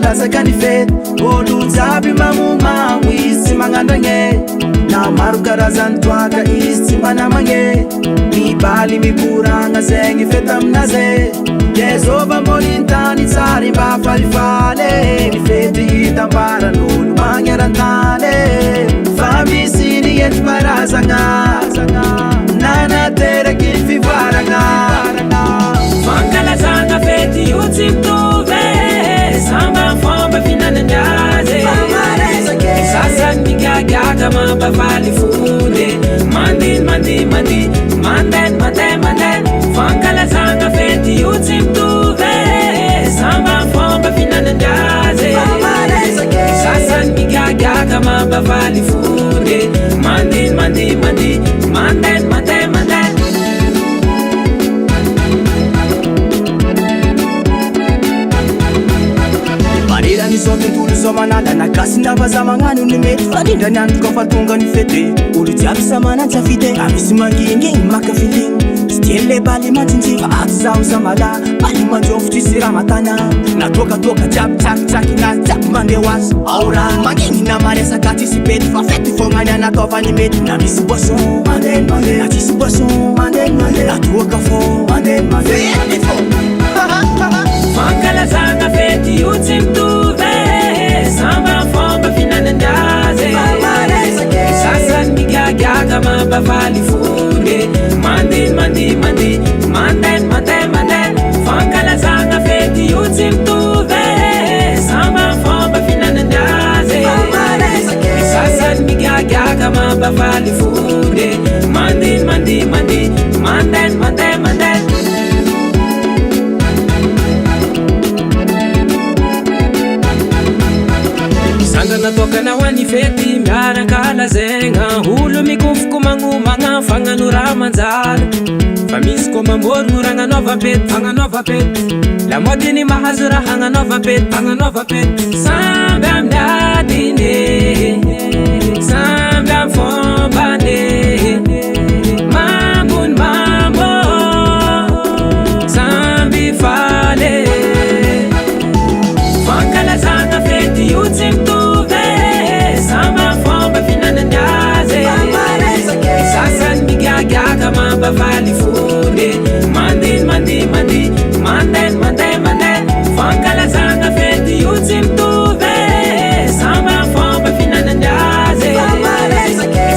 manazaka ny fety olo jiaby mamomamo izy tsy magnandragne na maro karazany toaka izy tsy manamagne mibaly mikoragna zegny fety aminazy Yezova molintany tsary mba falifaly ny fety hitambaran'olo magnerantany fa misy ny enti-parazagna nanateraky ny fivoaragna fankalazagna fety io tsy mitovy samba fomba finanandrazy sasany migagaka mampavaly fody mandeha fankalazagna fety io tsy mitovy samba fomba finanandrazy sasany migagaka mampavaly fody mandeha Izao tontolo izao manala nagasina fa za magnano ny mety fanindra ny andro kofa tonga ny fety olo jiaby sa manantsafity amisy mangingigny makafiliny sy tieny le baly matsinjy fa ato zaho samala baly manjofotry sy raha matana natokatoka jiaby tsakitsaky nazy jiaby mandeha ho azy ao raha mangigny na maresaka tsisy pety fa fety fognany anataovany mety na misy boisson na tsisy boisson natoaka fô fety fô fankalazagna fety io tsy mitovy samba fomba finanandrazy sasany migagaka mampavaly fody mandeha fankalazagna fety io tsy mitovy samba fomba finanandrazy sasany migagaka mampavaly fody mandeha natokana ho an'ny fety miarakalazegna olo mikofoko magnomagna fagnano raha manjary fa misy koa mamorogno raha hagnanaova-pety lamodiny mahazo raha hagnanaova-pety samby amin'ny adiny samby amin'ny fombany mambony mambo samby faly fankalazagna fety io tsy mitovy samba fomba finanandrazy sasany migagaka mampavaly fody mandeha fankalazagna fety io tsy mitovy samba fomba finanandrazy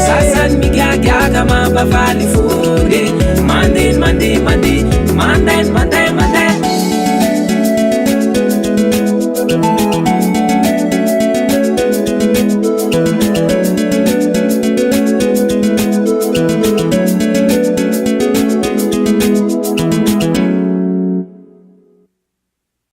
sasany migagaka mampavaly fody mandeha